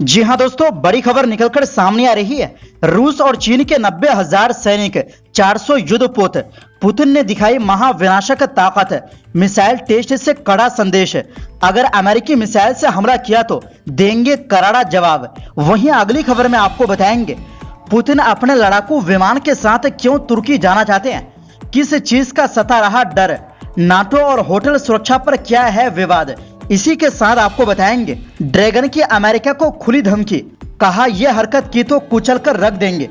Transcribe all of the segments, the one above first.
जी हां दोस्तों, बड़ी खबर निकलकर सामने आ रही है। रूस और चीन के 90,000 सैनिक, 400 युद्धपोत, पुतिन ने दिखाई महाविनाशक ताकत। मिसाइल टेस्ट से कड़ा संदेश, अगर अमेरिकी मिसाइल से हमला किया तो देंगे करारा जवाब। वहीं अगली खबर में आपको बताएंगे पुतिन अपने लड़ाकू विमान के साथ क्यों तुर्की जाना चाहते हैं, किस चीज का सता रहा डर, नाटो और होटल सुरक्षा पर क्या है विवाद। इसी के साथ आपको बताएंगे ड्रैगन की अमेरिका को खुली धमकी, कहा यह हरकत की तो कुचल कर रख देंगे।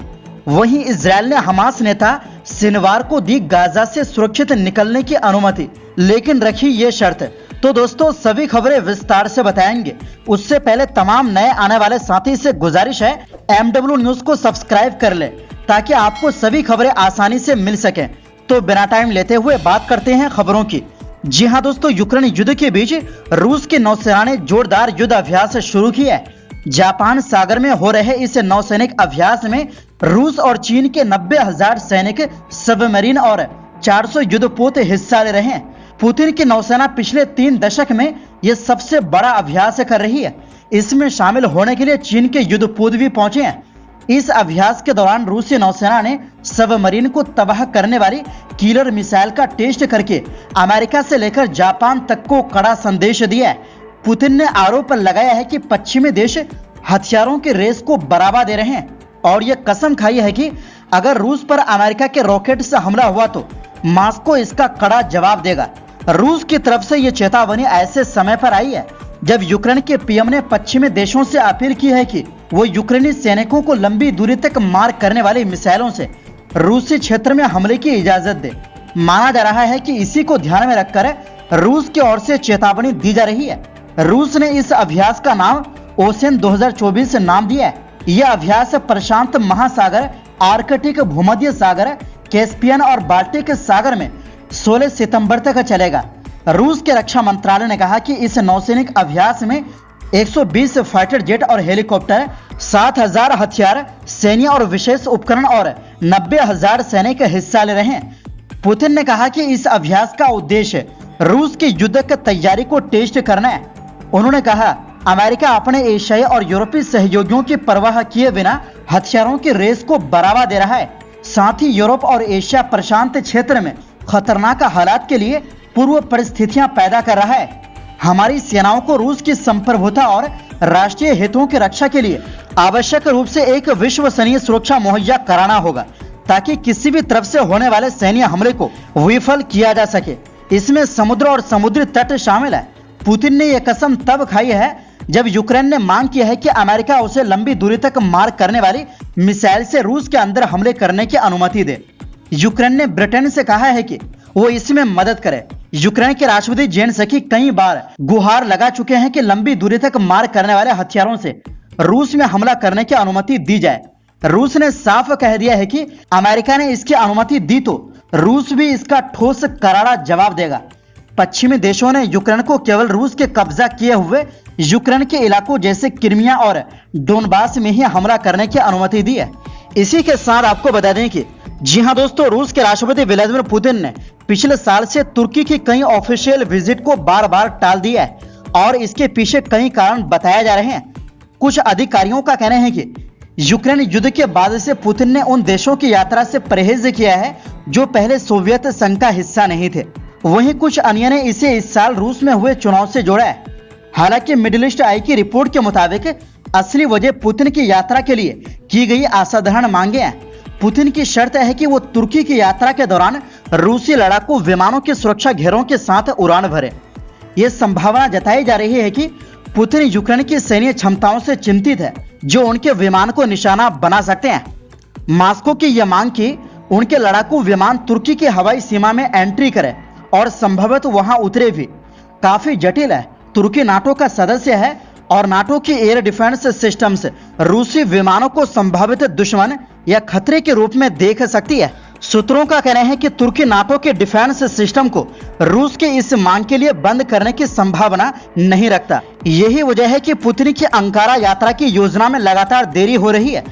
वहीं इजरायल ने हमास नेता शनिवार को दी गाजा से सुरक्षित निकलने की अनुमति, लेकिन रखी ये शर्त। तो दोस्तों सभी खबरें विस्तार से बताएंगे। उससे पहले तमाम नए आने वाले साथी से गुजारिश है MW न्यूज को सब्सक्राइब कर ले ताकि आपको सभी खबरें आसानी से मिल सकें। तो बिना टाइम लेते हुए बात करते हैं खबरों की। जी हां दोस्तों, यूक्रेन युद्ध के बीच रूस की नौसेना ने जोरदार युद्ध अभ्यास शुरू किया है। जापान सागर में हो रहे इस नौसैनिक अभ्यास में रूस और चीन के 90,000 सैनिक, सबमरीन और 400 युद्धपोत हिस्सा ले रहे हैं। पुतिन की नौसेना पिछले 3 दशक में यह सबसे बड़ा अभ्यास कर रही है। इसमें शामिल होने के लिए चीन के युद्धपोत भी पहुंचे हैं। इस अभ्यास के दौरान रूसी नौसेना ने सबमरीन को तबाह करने वाली किलर मिसाइल का टेस्ट करके अमेरिका से लेकर जापान तक को कड़ा संदेश दिया है। पुतिन ने आरोप लगाया है कि पश्चिमी देश हथियारों की रेस को बढ़ावा दे रहे हैं और यह कसम खाई है कि अगर रूस पर अमेरिका के रॉकेट से हमला हुआ तो मॉस्को इसका कड़ा जवाब देगा। रूस की तरफ से यह चेतावनी ऐसे समय पर आई है जब यूक्रेन के पीएम ने पश्चिमी देशों से अपील की है कि वो यूक्रेनी सैनिकों को लंबी दूरी तक मार करने वाली मिसाइलों से रूसी क्षेत्र में हमले की इजाजत दे। माना जा रहा है कि इसी को ध्यान में रखकर रूस की ओर से चेतावनी दी जा रही है। रूस ने इस अभ्यास का नाम ओसेन 2024 नाम दिया है। यह अभ्यास प्रशांत महासागर, आर्कटिक, भूमध्य सागर, कैस्पियन और बाल्टिक सागर में 16 सितंबर तक चलेगा। रूस के रक्षा मंत्रालय ने कहा कि इस नौसैनिक अभ्यास में 120 फाइटर जेट और हेलीकॉप्टर, 7,000 हथियार, सैन्य और विशेष उपकरण और 90,000 सैनिक हिस्सा ले रहे हैं। पुतिन ने कहा कि इस अभ्यास का उद्देश्य रूस की युद्ध की तैयारी को टेस्ट करना है। उन्होंने कहा अमेरिका अपने एशियाई और यूरोपीय सहयोगियों की परवाह किए बिना हथियारों की रेस को बढ़ावा दे रहा है। साथ ही यूरोप और एशिया प्रशांत क्षेत्र में खतरनाक हालात के लिए पूर्व परिस्थितियां पैदा कर रहा है। हमारी सेनाओं को रूस की संप्रभुता और राष्ट्रीय हितों की रक्षा के लिए आवश्यक रूप से एक विश्वसनीय सुरक्षा मुहैया कराना होगा ताकि किसी भी तरफ से होने वाले सैन्य हमले को विफल किया जा सके। इसमें समुद्र और समुद्री तट शामिल है। पुतिन ने यह कसम तब खाई है जब यूक्रेन ने मांग की है कि अमेरिका उसे लंबी दूरी तक मार करने वाली मिसाइल से रूस के अंदर हमले करने की अनुमति दे। यूक्रेन ने ब्रिटेन से कहा है कि वो इसमें मदद करे। यूक्रेन के राष्ट्रपति जेलेंस्की कई बार गुहार लगा चुके हैं कि लंबी दूरी तक मार करने वाले हथियारों से रूस में हमला करने की अनुमति दी जाए। रूस ने साफ कह दिया है कि अमेरिका ने इसकी अनुमति दी तो रूस भी इसका ठोस करारा जवाब देगा। पश्चिमी देशों ने यूक्रेन को केवल रूस के कब्जा किए हुए यूक्रेन के इलाकों जैसे क्रीमिया और डोनबास में ही हमला करने की अनुमति दी है। इसी के साथ आपको बता दें कि जी हां दोस्तों, रूस के राष्ट्रपति व्लादिमीर पुतिन ने पिछले साल से तुर्की की कई ऑफिशियल विजिट को बार बार टाल दिया है और इसके पीछे कई कारण बताए जा रहे हैं। कुछ अधिकारियों का कहना है कि यूक्रेन युद्ध के बाद से पुतिन ने उन देशों की यात्रा से परहेज किया है जो पहले सोवियत संघ का हिस्सा नहीं थे। वहीं कुछ अन्य ने इसे इस साल रूस में हुए चुनाव से जोड़ा है। हालांकि मिडिल ईस्ट आई की रिपोर्ट के मुताबिक असली वजह पुतिन की यात्रा के लिए की गई असाधारण मांगे हैं। पुतिन की शर्त है कि वो तुर्की की यात्रा के दौरान रूसी लड़ाकू विमानों के सुरक्षा घेरों के साथ उड़ान भरे। ये संभावना जताई जा रही है कि पुतिन यूक्रेन की सैन्य क्षमताओं से चिंतित है जो उनके विमान को निशाना बना सकते हैं। मॉस्को की यह मांग की उनके लड़ाकू विमान तुर्की की हवाई सीमा में एंट्री करें और संभवतः वहां उतरे भी। काफी जटिल है। तुर्की नाटो का सदस्य है और नाटो की एयर डिफेंस सिस्टम्स रूसी विमानों को संभावित दुश्मन या खतरे के रूप में देख सकती है। सूत्रों का कहना है कि तुर्की नाटो के डिफेंस सिस्टम को रूस के इस मांग के लिए बंद करने की संभावना नहीं रखता। यही वजह है कि पुतिन की अंकारा यात्रा की योजना में लगातार देरी हो रही है।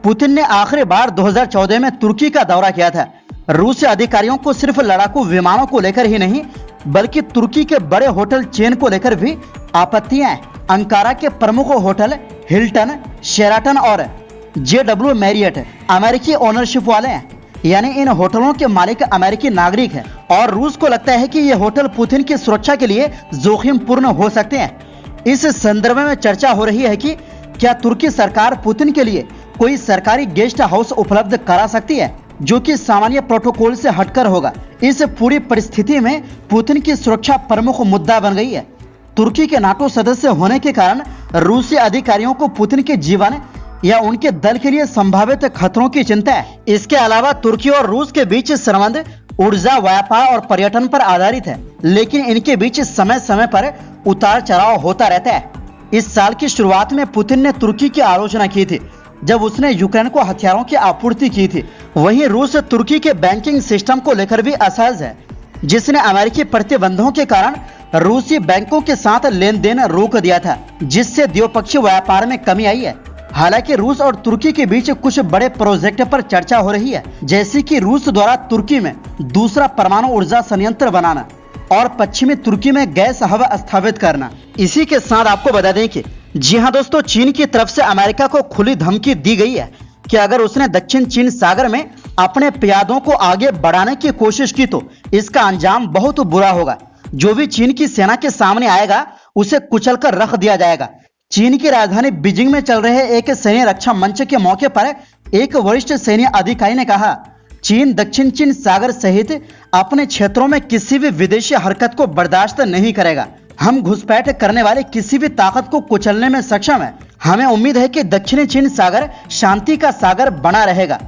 पुतिन ने आखिरी बार 2014 में तुर्की का दौरा किया था। रूसी अधिकारियों को सिर्फ लड़ाकू विमानों को लेकर ही नहीं बल्कि तुर्की के बड़े होटल चेन को लेकर भी आपत्तियां हैं। अंकारा के प्रमुख होटल हिल्टन, शेराटन और JW मैरियट अमेरिकी ओनरशिप वाले हैं, यानी इन होटलों के मालिक अमेरिकी नागरिक हैं और रूस को लगता है कि ये होटल पुतिन की सुरक्षा के लिए जोखिमपूर्ण हो सकते हैं। इस संदर्भ में चर्चा हो रही है कि क्या तुर्की सरकार पुतिन के लिए कोई सरकारी गेस्ट हाउस उपलब्ध करा सकती है जो कि सामान्य प्रोटोकॉल से हटकर होगा। इस पूरी परिस्थिति में पुतिन की सुरक्षा प्रमुख मुद्दा बन गई है। तुर्की के नाटो सदस्य होने के कारण रूसी अधिकारियों को पुतिन के जीवन या उनके दल के लिए संभावित खतरों की चिंता है। इसके अलावा तुर्की और रूस के बीच संबंध ऊर्जा, व्यापार और पर्यटन पर आधारित है, लेकिन इनके बीच समय समय पर उतार चढ़ाव होता रहता है। इस साल की शुरुआत में पुतिन ने तुर्की की आलोचना की थी जब उसने यूक्रेन को हथियारों की आपूर्ति की थी। वहीं रूस तुर्की के बैंकिंग सिस्टम को लेकर भी असहज है, जिसने अमेरिकी प्रतिबंधों के कारण रूसी बैंकों के साथ लेन देन रोक दिया था, जिससे द्विपक्षीय व्यापार में कमी आई है। हालांकि रूस और तुर्की के बीच कुछ बड़े प्रोजेक्ट पर चर्चा हो रही है, जैसे कि रूस द्वारा तुर्की में दूसरा परमाणु ऊर्जा संयंत्र बनाना और पश्चिमी तुर्की में गैस हब स्थापित करना। इसी के साथ आपको बता दें कि जी हाँ दोस्तों, चीन की तरफ से अमेरिका को खुली धमकी दी गई है कि अगर उसने दक्षिण चीन सागर में अपने प्यादों को आगे बढ़ाने की कोशिश की तो इसका अंजाम बहुत बुरा होगा। जो भी चीन की सेना के सामने आएगा उसे कुचल कर रख दिया जाएगा। चीन की राजधानी बीजिंग में चल रहे एक सैन्य रक्षा मंच के मौके पर एक वरिष्ठ सैन्य अधिकारी ने कहा, चीन दक्षिण चीन सागर सहित अपने क्षेत्रों में किसी भी विदेशी हरकत को बर्दाश्त नहीं करेगा। हम घुसपैठ करने वाले किसी भी ताकत को कुचलने में सक्षम है। हमें उम्मीद है कि दक्षिणी चीन सागर शांति का सागर बना रहेगा।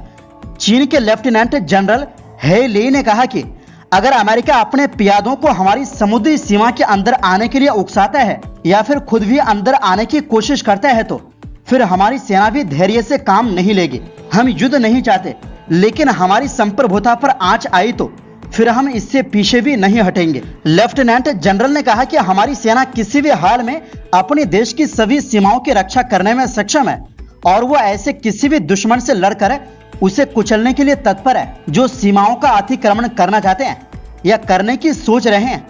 चीन के लेफ्टिनेंट जनरल हे ली ने कहा कि अगर अमेरिका अपने प्यादों को हमारी समुद्री सीमा के अंदर आने के लिए उकसाता है या फिर खुद भी अंदर आने की कोशिश करता है तो फिर हमारी सेना भी धैर्य से काम नहीं लेगी। हम युद्ध नहीं चाहते, लेकिन हमारी संप्रभुता पर आंच आई तो फिर हम इससे पीछे भी नहीं हटेंगे। लेफ्टिनेंट जनरल ने कहा कि हमारी सेना किसी भी हाल में अपने देश की सभी सीमाओं की रक्षा करने में सक्षम है और वो ऐसे किसी भी दुश्मन से लड़कर उसे कुचलने के लिए तत्पर है जो सीमाओं का अतिक्रमण करना चाहते हैं या करने की सोच रहे हैं।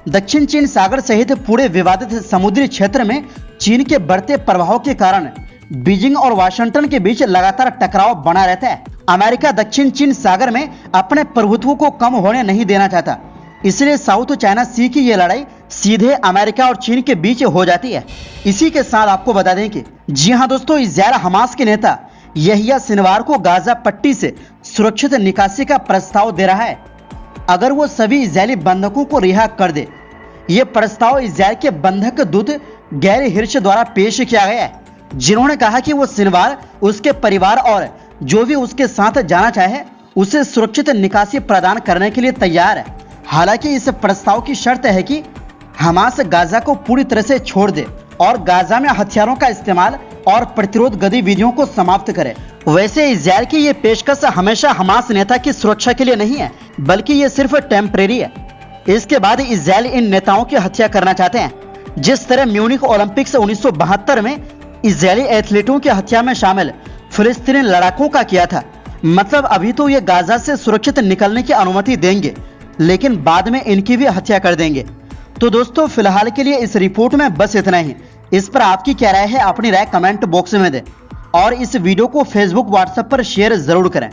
दक्षिण चीन सागर सहित पूरे विवादित समुद्री क्षेत्र में चीन के बढ़ते प्रभाव के कारण बीजिंग और वाशिंगटन के बीच लगातार टकराव बना रहता है। अमेरिका दक्षिण चीन सागर में अपने प्रभुत्व को कम होने नहीं देना चाहता, इसलिए साउथ चाइना सी की ये लड़ाई सीधे अमेरिका और चीन के बीच हो जाती है। इसी के साथ आपको बता दें कि जी हाँ दोस्तों, इजराइल हमास के नेता यहिया सिनवार को गाजा पट्टी से सुरक्षित निकासी का प्रस्ताव दे रहा है अगर वो सभी इजरायली बंधकों को रिहा कर दे। ये प्रस्ताव इजरायल के बंधक दूत गैरी हिर्श द्वारा पेश किया गया है, जिन्होंने कहा कि वो सिनवार, उसके परिवार और जो भी उसके साथ जाना चाहे उसे सुरक्षित निकासी प्रदान करने के लिए तैयार है। हालांकि इस प्रस्ताव की शर्त है कि हमास गाजा को पूरी तरह से छोड़ दे और गाजा में हथियारों का इस्तेमाल और प्रतिरोध गतिविधियों को समाप्त करे। वैसे इजरायल की ये पेशकश हमेशा हमास नेता की सुरक्षा के लिए नहीं है, बल्कि ये सिर्फ टेम्परेरी है। इसके बाद इजरायल इन नेताओं की हत्या करना चाहते हैं, जिस तरह म्यूनिख ओलंपिक्स 1972 में इजरायली एथलीटों की हत्या में शामिल फिलिस्तीनी लड़ाकों का किया था। मतलब अभी तो ये गाजा से सुरक्षित निकलने की अनुमति देंगे, लेकिन बाद में इनकी भी हत्या कर देंगे। तो दोस्तों, फिलहाल के लिए इस रिपोर्ट में बस इतना ही। इस पर आपकी क्या राय है, अपनी राय कमेंट बॉक्स में दें और इस वीडियो को फेसबुक, व्हाट्सएप पर शेयर जरूर करें।